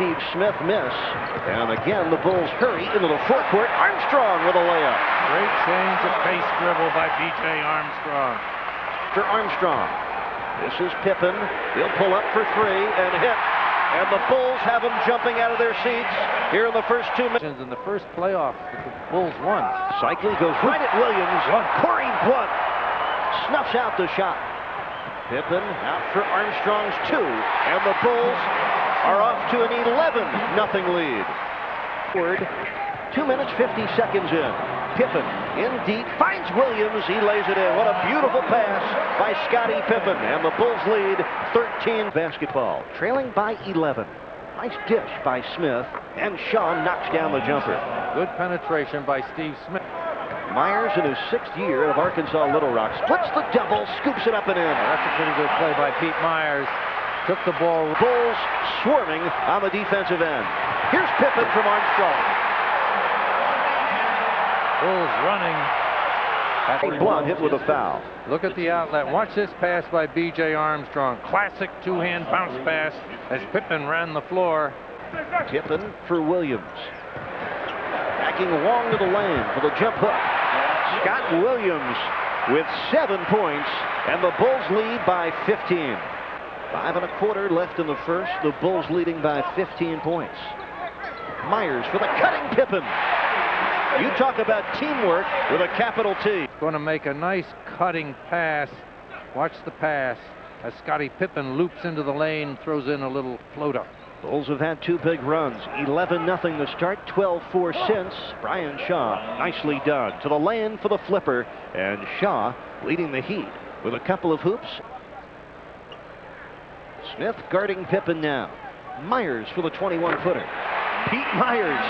Steve Smith miss. And again, the Bulls hurry into the forecourt. Armstrong with a layup. Great change of pace dribble by B.J. Armstrong. For Armstrong. This is Pippen. He'll pull up for three and hit. And the Bulls have them jumping out of their seats here in the first 2 minutes. In the first playoff that the Bulls won. Cycling goes right at Williams. Corey Blunt snuffs out the shot. Pippen out for Armstrong's two. And the Bulls are off to an 11-0 lead. 2 minutes, 50 seconds in. Pippen in deep, finds Williams, he lays it in. What a beautiful pass by Scottie Pippen. And the Bulls lead 13 basketball, trailing by 11. Nice dish by Smith, and Shaw knocks down the jumper. Good penetration by Steve Smith. Myers in his 6th year of Arkansas Little Rock splits the double, scoops it up and in. That's a pretty good play by Pete Myers. Took the ball. Bulls swarming on the defensive end. Here's Pippen from Armstrong. Bulls running. Blunt hit with a foul. Look at the outlet. Watch this pass by B.J. Armstrong. Classic two-hand bounce pass as Pippen ran the floor. Pippen for Williams. Backing along to the lane for the jump hook. Scott Williams with 7 points, and the Bulls lead by 15. 5 1/4 left in the first. The Bulls leading by 15 points. Myers for the cutting Pippen. You talk about teamwork with a capital T. Going to make a nice cutting pass. Watch the pass as Scottie Pippen loops into the lane, throws in a little floater. Bulls have had 2 big runs. 11-0 to start, 12-4 since. Brian Shaw, nicely done. To the lane for the flipper, and Shaw leading the Heat with a couple of hoops. Smith guarding Pippen now. Myers for the 21-footer. Pete Myers.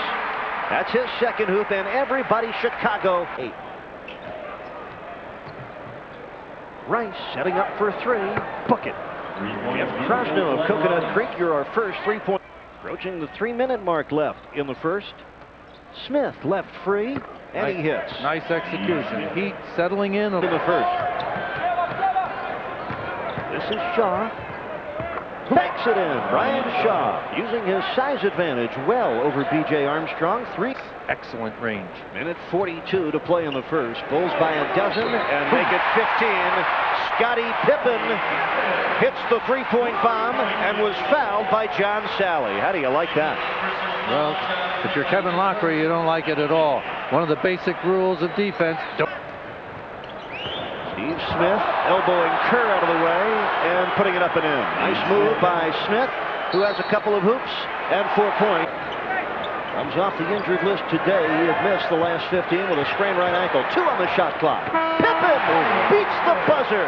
That's his 2nd hoop, and everybody Chicago 8. Rice setting up for 3. Book it. Jeff Krosno of Coconut Creek, you're our first 3-point. Approaching the 3-minute mark left in the first. Smith left free, and he hits. Nice execution. Heat settling in the first. This is Shaw. Banks it in. Brian Shaw using his size advantage well over B.J. Armstrong. 3. Excellent range. Minute 42 to play in the first. Bulls by a dozen and make it 15. Scottie Pippen hits the 3-point bomb and was fouled by John Salley. How do you like that? Well, if you're Kevin Lockery, you don't like it at all. One of the basic rules of defense. Steve Smith elbowing Kerr out of the way and putting it up and in. Nice move by Smith, who has a couple of hoops and 4 points. Comes off the injured list today. He had missed the last 15 with a sprained right ankle. 2 on the shot clock. Pippen beats the buzzer.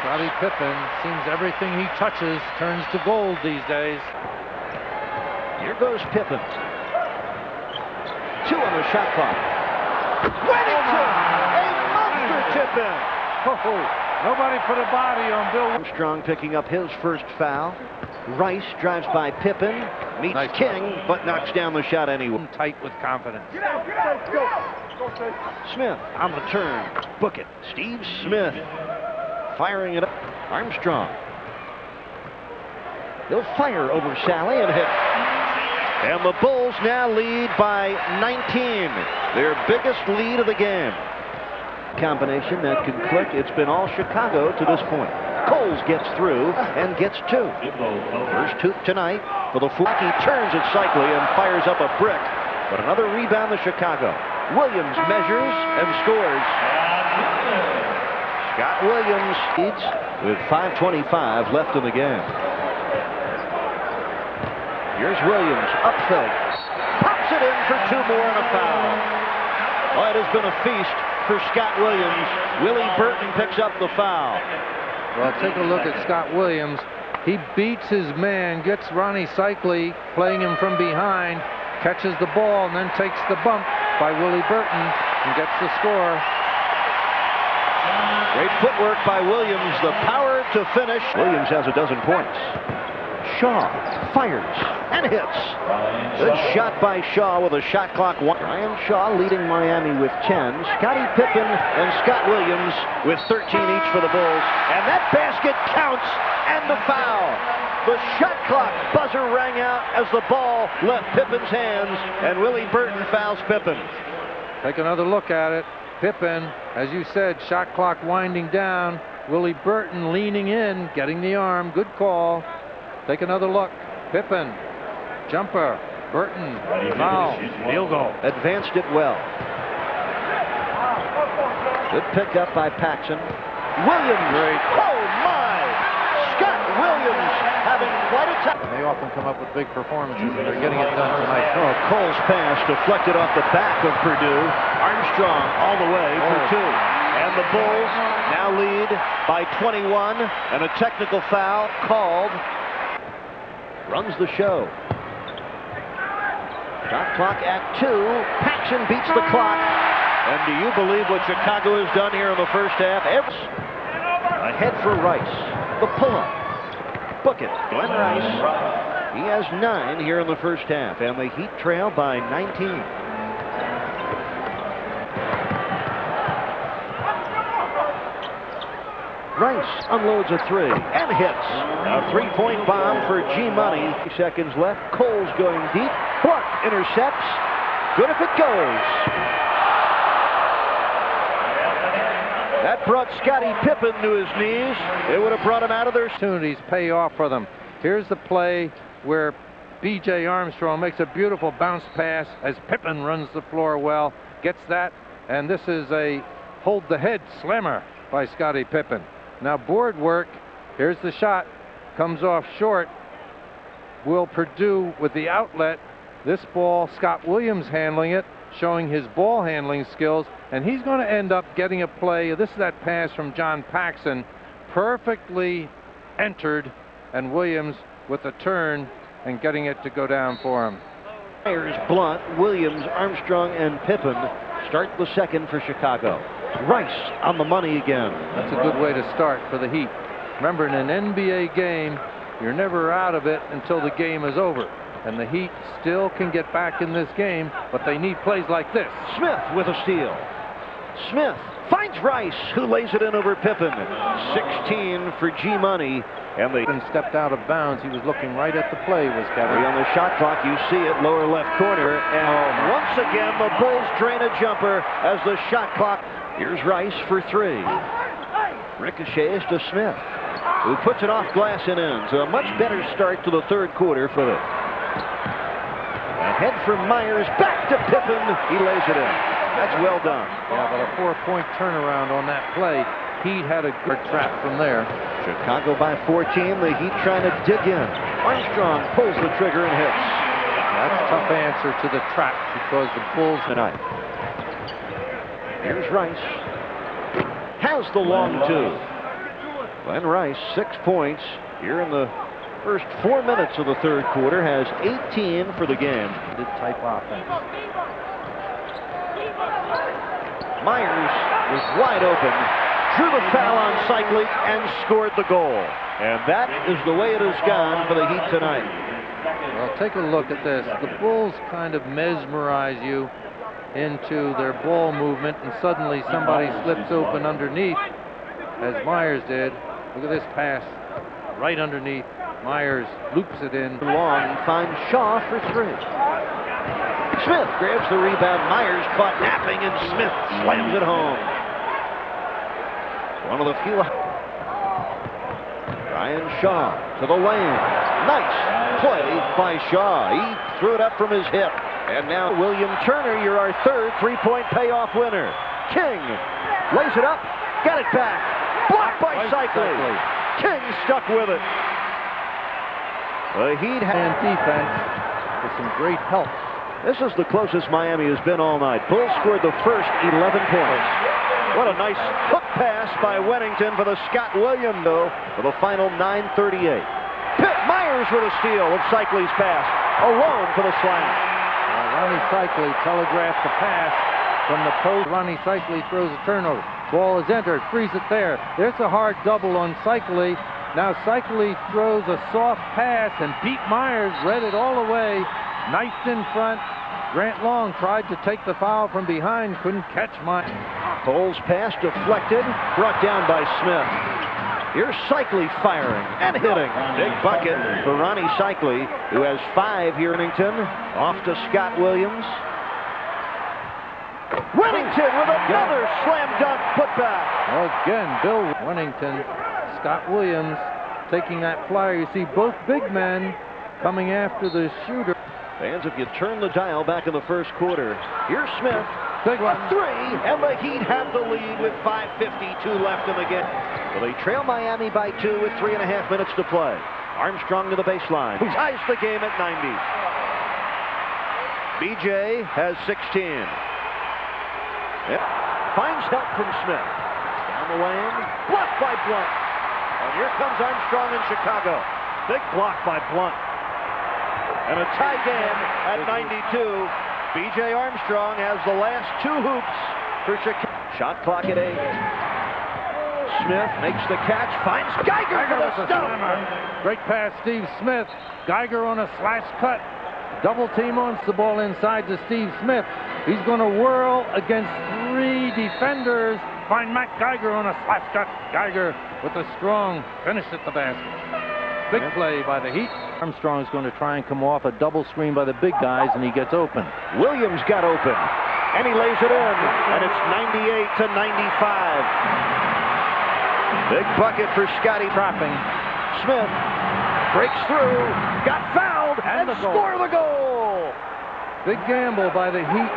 Scottie Pippen seems everything he touches turns to gold these days. Here goes Pippen. 2 on the shot clock. Whittington! A monster tip in. Nobody put a body on Bill Armstrong picking up his first foul. Rice drives by Pippen, meets nice King, but knocks down the shot anyway. Tight with confidence. Smith on the turn. Book it. Steve Smith firing it up. Armstrong. He'll fire over Salley and hit. And the Bulls now lead by 19. Their biggest lead of the game. Combination that can click. It's been all Chicago to this point. Coles gets through and gets 2. First hoop tonight for the Flaky. Turns at Cycli and fires up a brick. But another rebound to Chicago. Williams measures and scores. Scott Williams leads with 5:25 left in the game. Here's Williams, up fake. Pops it in for 2 more and a foul. Well, it has been a feast for Scott Williams. Willie Burton picks up the foul. Well, take a look at Scott Williams. He beats his man, gets Ronnie Cycli playing him from behind, catches the ball, and then takes the bump by Willie Burton and gets the score. Great footwork by Williams. The power to finish. Williams has a dozen points. Shaw fires and hits. Good shot by Shaw with a shot clock. Brian Shaw leading Miami with 10. Scottie Pippen and Scott Williams with 13 each for the Bulls. And that basket counts, and the foul. The shot clock buzzer rang out as the ball left Pippen's hands, and Willie Burton fouls Pippen. Take another look at it. Pippen, as you said, shot clock winding down. Willie Burton leaning in, getting the arm. Good call. Take another look. Pippen, jumper. Burton, foul. Field goal. Advanced it well. Good pickup by Paxson. Williams. Great. Oh my! Scott Williams having quite a time. They often come up with big performances, and they're getting it done tonight. Oh, Cole's pass deflected off the back of Purdue. Armstrong all the way for two. And the Bulls now lead by 21, and a technical foul called. Runs the show. Shot clock at 2. Paxson beats the clock. And do you believe what Chicago has done here in the first half? Ahead for Rice. The pull-up. Book it. Glenn Rice. He has 9 here in the first half, and the Heat trail by 19. Rice unloads a 3 and hits. A three-point bomb for G-Money. Seconds left. Cole's going deep. Blocked. Intercepts. Good if it goes. That brought Scottie Pippen to his knees. It would have brought him out of their Opportunities pay off for them. Here's the play where B.J. Armstrong makes a beautiful bounce pass as Pippen runs the floor well, gets that, and this is a hold the head slammer by Scottie Pippen. Now board work. Here's the shot. Comes off short. Will Purdue with the outlet. This ball, Scott Williams handling it, showing his ball handling skills, and he's going to end up getting a play. This is that pass from John Paxson, perfectly entered, and Williams with a turn and getting it to go down for him. Myers, Blunt, Williams, Armstrong, and Pippen start the second for Chicago. Rice on the money again. That's a good way to start for the Heat. Remember, in an NBA game, you're never out of it until the game is over. And the Heat still can get back in this game, but they need plays like this. Smith with a steal. Smith finds Rice, who lays it in over Pippen. 16 for G-Money. And they stepped out of bounds. He was looking right at the play, was Kevin. on the shot clock. You see it, lower left corner. And once again, the Bulls drain a jumper as the shot clock. Here's Rice for 3. Ricochets to Smith, who puts it off glass and in. So a much better start to the third quarter for the ahead for Myers, back to Pippen. He lays it in. That's well done. Yeah, but a 4-point turnaround on that play. Heat had a good trap from there. Chicago by 14. The Heat trying to dig in. Armstrong pulls the trigger and hits. That's a tough answer to the trap because the Bulls Tonight. Here's Rice. Has the long 2. Glenn Rice, 6 points here in the first 4 minutes of the third quarter, has 18 for the game. did type offense. Myers was wide open, drew the foul on Cycli, and scored the goal. And that is the way it has gone for the Heat tonight. Well, take a look at this. The Bulls kind of mesmerize you into their ball movement, and suddenly somebody slips open underneath, as Myers did. Look at this pass, right underneath. Myers loops it in. Long finds Shaw for 3. Smith grabs the rebound. Myers caught napping, and Smith slams it home. One of the few. Ryan Shaw to the lane. Nice play by Shaw. He threw it up from his hip. And now William Turner, you're our third three-point payoff winner. King lays it up, got it back. Blocked by Cycli. King stuck with it. The Heat and defense with some great help. This is the closest Miami has been all night. Bulls scored the first 11 points. What a nice hook pass by Wennington for the Scott Williams, though, for the final 9:38. Pitt Myers with a steal of Cycli's pass, alone for the slam. Ronnie Cycli telegraphed the pass from the post. Ronnie Cycli throws a turnover. Ball is entered, frees it there. There's a hard double on Cycli. Now Cycli throws a soft pass and beat Myers, read it all the way, knifed in front. Grant Long tried to take the foul from behind, couldn't catch Myers. Cole's pass deflected, brought down by Smith. Here's Cycli firing and hitting. Big bucket for Ronnie Cycli, who has 5 here in Winnington. Off to Scott Williams. Winnington with another slam dunk putback. Again, Bill Winnington, Scott Williams taking that flyer. You see both big men coming after the shooter. Fans, if you turn the dial back in the first quarter, here's Smith. Big one. A 3, and the Heat have the lead with 5:52 left in the game. Well, they trail Miami by 2 with 3.5 minutes to play. Armstrong to the baseline. Ties the game at 90. BJ has 16. Yep. Finds help from Smith. Down the lane. Blocked by Blunt. And here comes Armstrong in Chicago. Big block by Blunt. And a tie game at 92. BJ Armstrong has the last 2 hoops for Chicago. Shot clock at 8. Smith makes the catch. Finds Geiger for the stop. Great pass, Steve Smith. Geiger on a slash cut. Double team owns the ball inside to Steve Smith. He's going to whirl against 3 defenders. Find Matt Geiger on a slash cut. Geiger with a strong finish at the basket. Big play by the Heat. Armstrong is going to try and come off a double screen by the big guys, and he gets open. Williams got open, and he lays it in, and it's 98 to 95. Big bucket for Scotty. Trapping. Smith breaks through, got fouled, and score the goal. Big gamble by the Heat,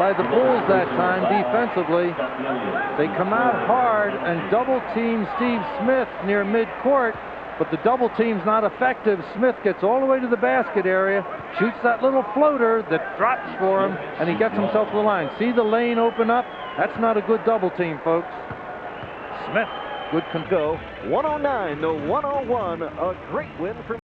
by the Bulls that time defensively. They come out hard and double team Steve Smith near midcourt, but the double team's not effective. Smith gets all the way to the basket area, shoots that little floater that drops for him, and he gets himself to the line. See the lane open up? That's not a good double team, folks. Smith, good control. 109 to 101, a great win for